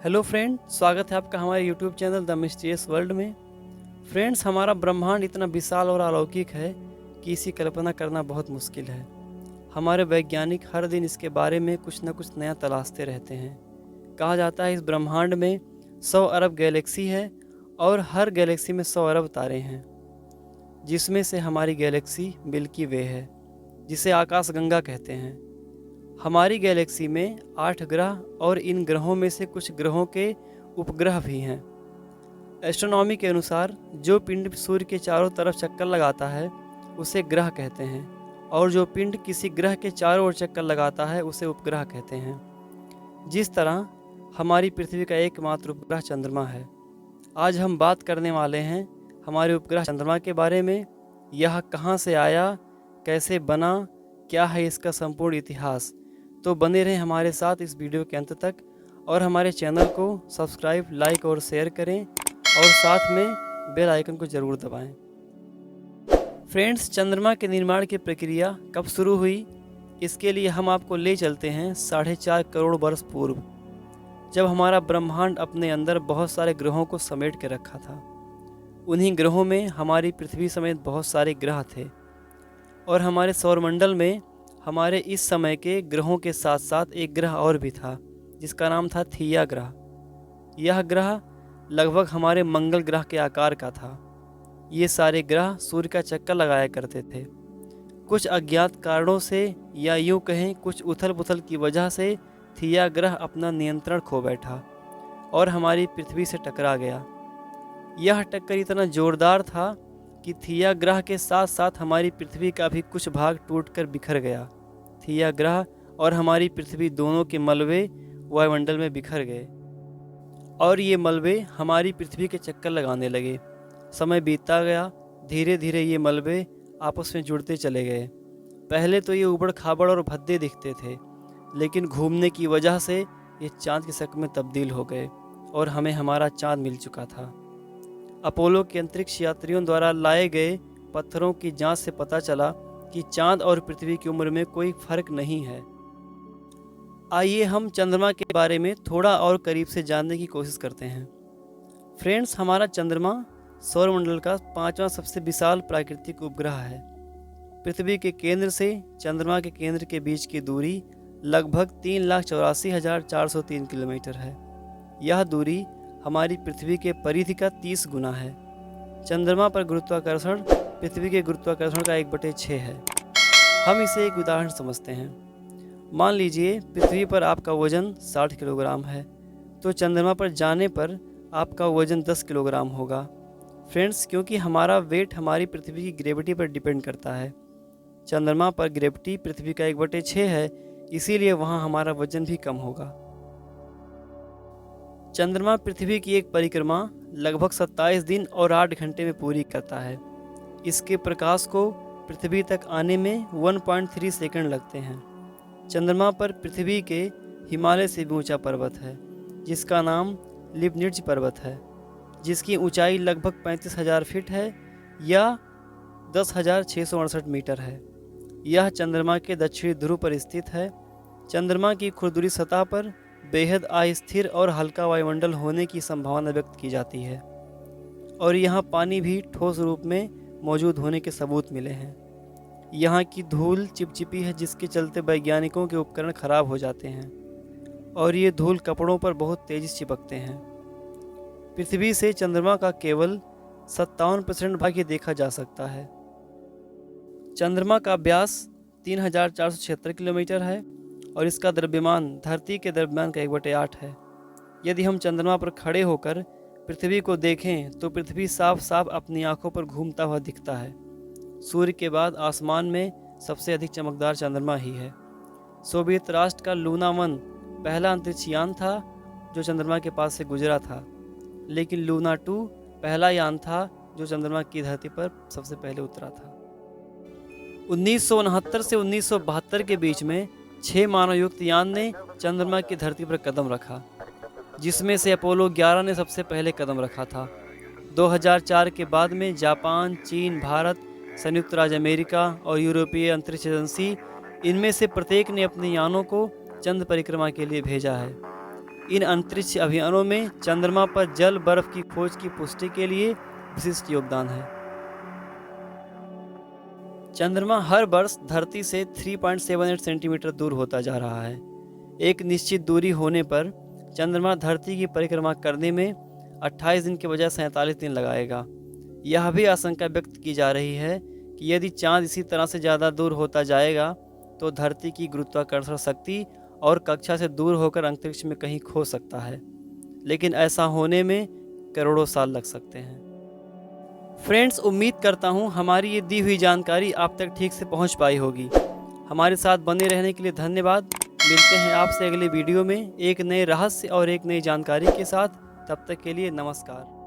Hello friend, स्वागत है आपका हमारे YouTube channel the mysterious world में। फ्रेंड्स, हमारा ब्रह्मांड इतना विशाल और अलौकिक है कि इसी कल्पना करना बहुत मुश्किल है। हमारे वैज्ञानिक हर दिन इसके बारे में कुछ न कुछ नया तलाशते रहते हैं। कहा जाता है इस ब्रह्मांड में 100 अरब गैलेक्सी है और हर गैलेक्सी में 100 अरब तारे हैं, जिसमें से हमारी गैलेक्सी मिल्की वे है, जिसे आकाशगंगा कहते हैं। हमारी गैलेक्सी में 8 ग्रह और इन ग्रहों में से कुछ ग्रहों के उपग्रह भी हैं। एस्ट्रोनॉमी के अनुसार जो पिंड सूर्य के चारों तरफ चक्कर लगाता है उसे ग्रह कहते हैं, और जो पिंड किसी ग्रह के चारों ओर चक्कर लगाता है उसे उपग्रह कहते हैं। जिस तरह हमारी पृथ्वी का एकमात्र उपग्रह चंद्रमा है। आज हम बात करने वाले हैं हमारे उपग्रह चंद्रमा के बारे में। यह कहाँ से आया, कैसे बना, क्या है इसका संपूर्ण इतिहास। तो बने रहें हमारे साथ इस वीडियो के अंत तक, और हमारे चैनल को सब्सक्राइब, लाइक और शेयर करें, और साथ में बेल आइकन को ज़रूर दबाएं। फ्रेंड्स, चंद्रमा के निर्माण की प्रक्रिया कब शुरू हुई, इसके लिए हम आपको ले चलते हैं 4.5 करोड़ वर्ष पूर्व, जब हमारा ब्रह्मांड अपने अंदर बहुत सारे ग्रहों को समेट के रखा था। उन्हीं ग्रहों में हमारी पृथ्वी समेत बहुत सारे ग्रह थे, और हमारे सौरमंडल में हमारे इस समय के ग्रहों के साथ साथ एक ग्रह और भी था, जिसका नाम था थिया ग्रह। यह ग्रह लगभग हमारे मंगल ग्रह के आकार का था। ये सारे ग्रह सूर्य का चक्कर लगाया करते थे। कुछ अज्ञात कारणों से, या यूँ कहें कुछ उथल पुथल की वजह से, थिया ग्रह अपना नियंत्रण खो बैठा और हमारी पृथ्वी से टकरा गया। यह टक्कर इतना ज़ोरदार था कि थिया ग्रह के साथ साथ हमारी पृथ्वी का भी कुछ भाग टूटकर बिखर गया। थिया ग्रह और हमारी पृथ्वी दोनों के मलबे वायुमंडल में बिखर गए, और ये मलबे हमारी पृथ्वी के चक्कर लगाने लगे। समय बीतता गया, धीरे धीरे ये मलबे आपस में जुड़ते चले गए। पहले तो ये उबड़ खाबड़ और भद्दे दिखते थे, लेकिन घूमने की वजह से ये चाँद की शक्ल में तब्दील हो गए, और हमें हमारा चाँद मिल चुका था। अपोलो के अंतरिक्ष यात्रियों द्वारा लाए गए पत्थरों की जांच से पता चला कि चांद और पृथ्वी की उम्र में कोई फर्क नहीं है। आइए हम चंद्रमा के बारे में थोड़ा और करीब से जानने की कोशिश करते हैं। फ्रेंड्स, हमारा चंद्रमा सौरमंडल का 5वां सबसे विशाल प्राकृतिक उपग्रह है। पृथ्वी के केंद्र से चंद्रमा के केंद्र के बीच की दूरी लगभग 3,84,403 किलोमीटर है। यह दूरी हमारी पृथ्वी के परिधि का 30 गुना है। चंद्रमा पर गुरुत्वाकर्षण पृथ्वी के गुरुत्वाकर्षण का 1/6 है। हम इसे एक उदाहरण समझते हैं। मान लीजिए पृथ्वी पर आपका वजन 60 किलोग्राम है, तो चंद्रमा पर जाने पर आपका वजन 10 किलोग्राम होगा। फ्रेंड्स, क्योंकि हमारा वेट हमारी पृथ्वी की ग्रेविटी पर डिपेंड करता है। चंद्रमा पर ग्रेविटी पृथ्वी का 1/6 है, इसीलिए वहाँ हमारा वजन भी कम होगा। चंद्रमा पृथ्वी की एक परिक्रमा लगभग 27 दिन और 8 घंटे में पूरी करता है। इसके प्रकाश को पृथ्वी तक आने में 1.3 सेकंड लगते हैं। चंद्रमा पर पृथ्वी के हिमालय से भी ऊंचा पर्वत है, जिसका नाम लिबनिट्ज पर्वत है, जिसकी ऊंचाई लगभग 35,000 फीट है, या 10,668 मीटर है। यह चंद्रमा के दक्षिणी ध्रुव पर स्थित है। चंद्रमा की खुरदुरी सतह पर बेहद अस्थिर और हल्का वायुमंडल होने की संभावना व्यक्त की जाती है, और यहाँ पानी भी ठोस रूप में मौजूद होने के सबूत मिले हैं। यहाँ की धूल चिपचिपी है, जिसके चलते वैज्ञानिकों के उपकरण खराब हो जाते हैं, और ये धूल कपड़ों पर बहुत तेजी से चिपकते हैं। पृथ्वी से चंद्रमा का केवल 57% भाग ही देखा जा सकता है। चंद्रमा का व्यास 3,476 किलोमीटर है, और इसका द्रव्यमान धरती के द्रव्यमान का 1/8 है। यदि हम चंद्रमा पर खड़े होकर पृथ्वी को देखें तो पृथ्वी साफ साफ अपनी आंखों पर घूमता हुआ दिखता है। सूर्य के बाद आसमान में सबसे अधिक चमकदार चंद्रमा ही है। सोवियत राष्ट्र का लूना 1 पहला अंतरिक्ष यान था जो चंद्रमा के पास से गुजरा था, लेकिन लूना 2 पहला यान था जो चंद्रमा की धरती पर सबसे पहले उतरा था। 1969 से 1972 के बीच में 6 मानवयुक्त यान ने चंद्रमा की धरती पर कदम रखा, जिसमें से अपोलो 11 ने सबसे पहले कदम रखा था। 2004 के बाद में जापान, चीन, भारत, संयुक्त राज्य अमेरिका और यूरोपीय अंतरिक्ष एजेंसी, इनमें से प्रत्येक ने अपने यानों को चंद्र परिक्रमा के लिए भेजा है। इन अंतरिक्ष अभियानों में चंद्रमा पर जल बर्फ की खोज की पुष्टि के लिए विशिष्ट योगदान है। चंद्रमा हर वर्ष धरती से 3.78 सेंटीमीटर दूर होता जा रहा है। एक निश्चित दूरी होने पर चंद्रमा धरती की परिक्रमा करने में 28 दिन के बजाय 47 दिन लगाएगा। यह भी आशंका व्यक्त की जा रही है कि यदि चांद इसी तरह से ज़्यादा दूर होता जाएगा तो धरती की गुरुत्वाकर्षण शक्ति और कक्षा से दूर होकर अंतरिक्ष में कहीं खो सकता है, लेकिन ऐसा होने में करोड़ों साल लग सकते हैं। फ्रेंड्स, उम्मीद करता हूँ हमारी ये दी हुई जानकारी आप तक ठीक से पहुँच पाई होगी। हमारे साथ बने रहने के लिए धन्यवाद। मिलते हैं आपसे अगले वीडियो में एक नए रहस्य और एक नई जानकारी के साथ। तब तक के लिए नमस्कार।